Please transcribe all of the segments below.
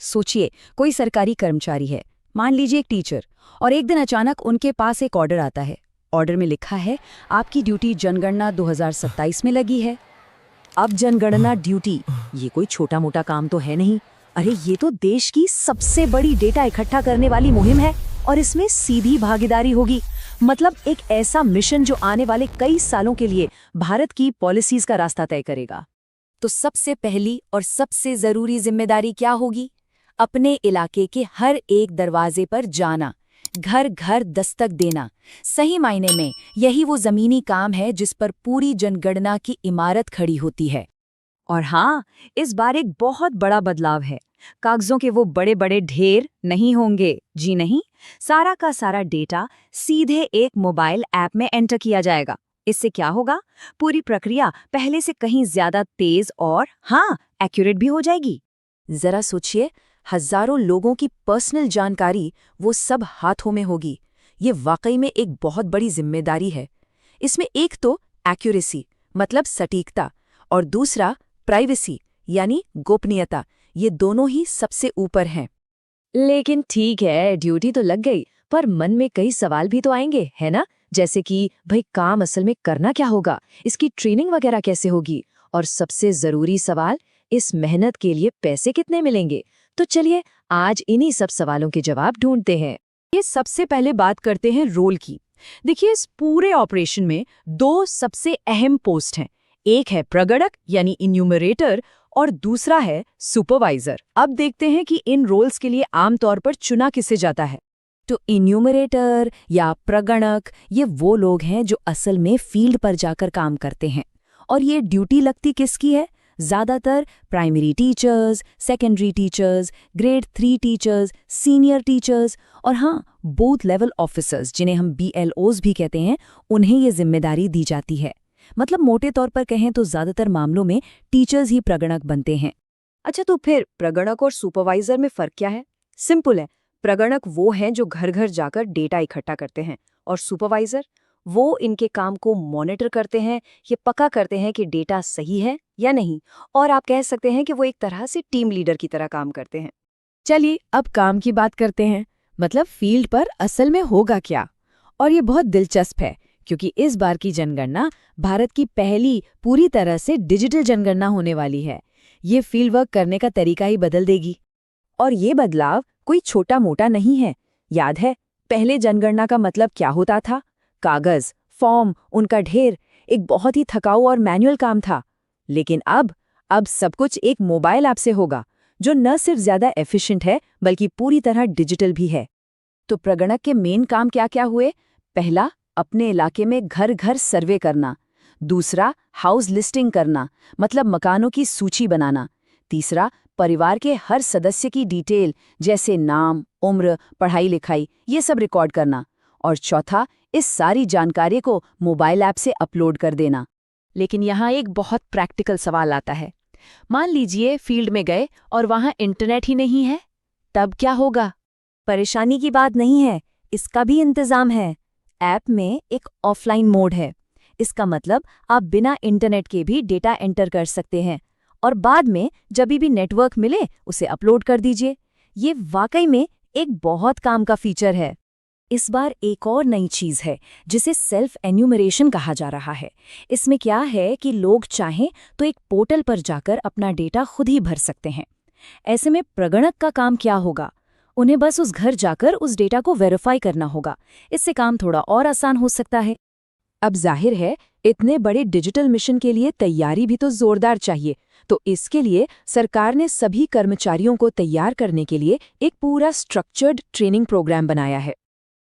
सोचिए, कोई सरकारी कर्मचारी है, मान लीजिए एक टीचर, और एक दिन अचानक उनके पास एक ऑर्डर आता है। ऑर्डर में लिखा है, आपकी ड्यूटी जनगणना 2027 में लगी है। अब जनगणना ड्यूटी, ये कोई छोटा मोटा काम तो है नहीं। अरे ये तो देश की सबसे बड़ी डेटा इकट्ठा करने वाली मुहिम है, और इसमें सीधी भागीदारी होगी। मतलब एक ऐसा मिशन जो आने वाले कई सालों के लिए भारत की पॉलिसीज का रास्ता तय करेगा। तो सबसे पहली और सबसे जरूरी जिम्मेदारी क्या होगी? अपने इलाके के हर एक दरवाजे पर जाना, घर घर दस्तक देना। सही मायने में यही वो जमीनी काम है जिस पर पूरी जनगणना की इमारत खड़ी होती है। और हाँ, इस बार एक बहुत बड़ा बदलाव है। कागजों के वो बड़े बड़े ढेर नहीं होंगे, जी नहीं। सारा का सारा डेटा सीधे एक मोबाइल ऐप में एंटर किया जाएगा। इससे क्या होगा? पूरी प्रक्रिया पहले से कहीं ज्यादा तेज और हाँ, एक्यूरेट भी हो जाएगी। जरा सोचिए, हजारों लोगों की पर्सनल जानकारी वो सब हाथों में होगी। ये वाकई में एक बहुत बड़ी जिम्मेदारी है। इसमें एक तो एक्यूरेसी मतलब सटीकता, और दूसरा प्राइवेसी यानी गोपनीयता। ये दोनों ही सबसे ऊपर हैं। लेकिन ठीक है, ड्यूटी तो लग गई, पर मन में कई सवाल भी तो आएंगे, है ना? जैसे कि भाई काम असल में करना क्या होगा, इसकी ट्रेनिंग वगैरह कैसे होगी, और सबसे जरूरी सवाल, इस मेहनत के लिए पैसे कितने मिलेंगे? तो चलिए आज इन्हीं सब सवालों के जवाब ढूंढते हैं। ये सबसे पहले बात करते हैं रोल की। देखिए, इस पूरे ऑपरेशन में दो सबसे अहम पोस्ट हैं। एक है प्रगणक यानी इन्यूमरेटर, और दूसरा है सुपरवाइजर। अब देखते हैं कि इन रोल्स के लिए आमतौर पर चुना किसे जाता है। तो इन्यूमरेटर या प्रगणक, ये वो लोग हैं जो असल में फील्ड पर जाकर काम करते हैं। और ये ड्यूटी लगती किसकी है? ज्यादातर primary teachers, secondary teachers, grade 3 teachers, senior teachers, और हाँ, बूथ लेवल ऑफिसर्स, जिन्हें हम BLOs भी कहते हैं, उन्हें ये जिम्मेदारी दी जाती है। मतलब मोटे तौर पर कहें तो ज्यादातर मामलों में टीचर्स ही प्रगणक बनते हैं। अच्छा, तो फिर प्रगणक और सुपरवाइजर में फर्क क्या है? सिंपल है। प्रगणक वो हैं जो घर घर जाकर डेटा इकट्ठा करते हैं, और सुपरवाइजर वो इनके काम को मॉनिटर करते हैं, ये पक्का करते हैं कि डेटा सही है या नहीं। और आप कह सकते हैं कि वो एक तरह से टीम लीडर की तरह काम करते हैं। चलिए अब काम की बात करते हैं। मतलब फील्ड पर असल में होगा क्या? और ये बहुत दिलचस्प है, क्योंकि इस बार की जनगणना भारत की पहली पूरी तरह से डिजिटल जनगणना होने वाली है। ये फील्ड वर्क करने का तरीका ही बदल देगी। और ये बदलाव कोई छोटा मोटा नहीं है। याद है पहले जनगणना का मतलब क्या होता था? कागज, फॉर्म, उनका ढेर, एक बहुत ही थकाऊ और मैनुअल काम था। लेकिन अब सब कुछ एक मोबाइल ऐप से होगा, जो न सिर्फ ज्यादा एफिशिएंट है बल्कि पूरी तरह डिजिटल भी है। तो प्रगणक के मेन काम क्या क्या हुए? पहला, अपने इलाके में घर घर सर्वे करना। दूसरा, हाउस लिस्टिंग करना, मतलब मकानों की सूची बनाना। तीसरा, परिवार के हर सदस्य की डिटेल जैसे नाम, उम्र, पढ़ाई लिखाई, ये सब रिकॉर्ड करना। और चौथा, इस सारी जानकारी को मोबाइल ऐप से अपलोड कर देना। लेकिन यहाँ एक बहुत प्रैक्टिकल सवाल आता है। मान लीजिए फील्ड में गए और वहाँ इंटरनेट ही नहीं है, तब क्या होगा? परेशानी की बात नहीं है, इसका भी इंतजाम है। ऐप में एक ऑफलाइन मोड है। इसका मतलब आप बिना इंटरनेट के भी डेटा एंटर कर सकते हैं, और बाद में जब भी नेटवर्क मिले उसे अपलोड कर दीजिए। ये वाकई में एक बहुत काम का फीचर है। इस बार एक और नई चीज़ है जिसे सेल्फ एन्यूमरेशन कहा जा रहा है। इसमें क्या है कि लोग चाहें तो एक पोर्टल पर जाकर अपना डेटा खुद ही भर सकते हैं। ऐसे में प्रगणक का काम क्या होगा? उन्हें बस उस घर जाकर उस डेटा को वेरीफाई करना होगा। इससे काम थोड़ा और आसान हो सकता है। अब जाहिर है इतने बड़े डिजिटल मिशन के लिए तैयारी भी तो जोरदार चाहिए। तो इसके लिए सरकार ने सभी कर्मचारियों को तैयार करने के लिए एक पूरा स्ट्रक्चर्ड ट्रेनिंग प्रोग्राम बनाया है।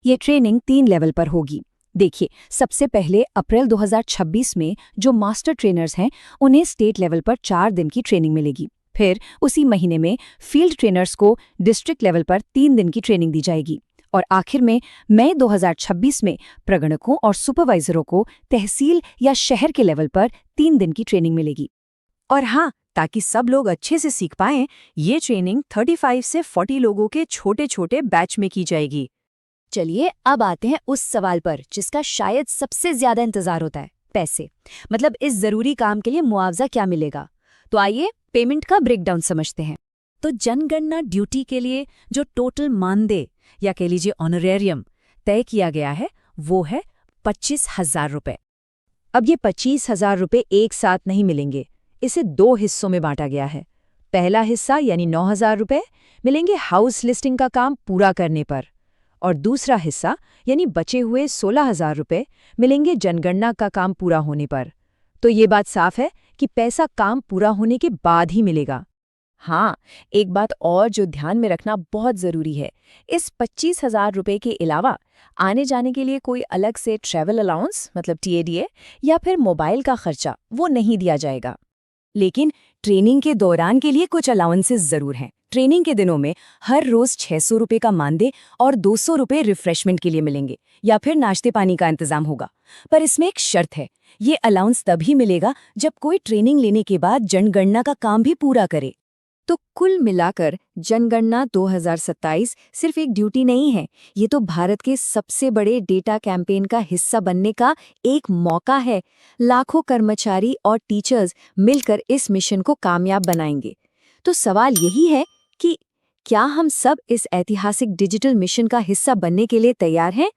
ये ट्रेनिंग 3 लेवल पर होगी। देखिए, सबसे पहले अप्रैल 2026 में जो मास्टर ट्रेनर्स हैं उन्हें स्टेट लेवल पर 4 दिन की ट्रेनिंग मिलेगी। फिर उसी महीने में फील्ड ट्रेनर्स को डिस्ट्रिक्ट लेवल पर 3 दिन की ट्रेनिंग दी जाएगी। और आखिर में मई 2026 में प्रगणकों और सुपरवाइजरों को तहसील या शहर के लेवल पर 3 दिन की ट्रेनिंग मिलेगी। और हाँ, ताकि सब लोग अच्छे से सीख पाएं, ये ट्रेनिंग 35 से 40 लोगों के छोटे छोटे बैच में की जाएगी। चलिए अब आते हैं उस सवाल पर जिसका शायद सबसे ज्यादा इंतजार होता है, पैसे। मतलब इस जरूरी काम के लिए मुआवजा क्या मिलेगा? तो आइए पेमेंट का ब्रेकडाउन समझते हैं। तो जनगणना ड्यूटी के लिए जो टोटल मानदेय या कह लीजिए ऑनरेरियम तय किया गया है वो है 25,000 रुपये। अब ये 25,000 रुपये एक साथ नहीं मिलेंगे, इसे 2 हिस्सों में बांटा गया है। पहला हिस्सा यानी 9,000 रुपये मिलेंगे हाउस लिस्टिंग का काम पूरा करने पर, और दूसरा हिस्सा यानी बचे हुए 16,000 रुपये मिलेंगे जनगणना का काम पूरा होने पर। तो ये बात साफ है कि पैसा काम पूरा होने के बाद ही मिलेगा। हाँ, एक बात और जो ध्यान में रखना बहुत ज़रूरी है, इस 25,000 रुपये के अलावा आने जाने के लिए कोई अलग से ट्रैवल अलाउंस मतलब TADA या फिर मोबाइल का खर्चा वो नहीं दिया जाएगा। लेकिन ट्रेनिंग के दौरान के लिए कुछ अलाउंसेस जरूर हैं। ट्रेनिंग के दिनों में हर रोज 600 रुपये का मानदेय और 200 रुपये रिफ्रेशमेंट के लिए मिलेंगे, या फिर नाश्ते पानी का इंतजाम होगा। पर इसमें एक शर्त है, ये अलाउंस तभी मिलेगा जब कोई ट्रेनिंग लेने के बाद जनगणना का काम भी पूरा करे। तो कुल मिलाकर जनगणना 2027 सिर्फ एक ड्यूटी नहीं है, ये तो भारत के सबसे बड़े डेटा कैंपेन का हिस्सा बनने का एक मौका है। लाखों कर्मचारी और टीचर्स मिलकर इस मिशन को कामयाब बनाएंगे। तो सवाल यही है कि क्या हम सब इस ऐतिहासिक डिजिटल मिशन का हिस्सा बनने के लिए तैयार हैं?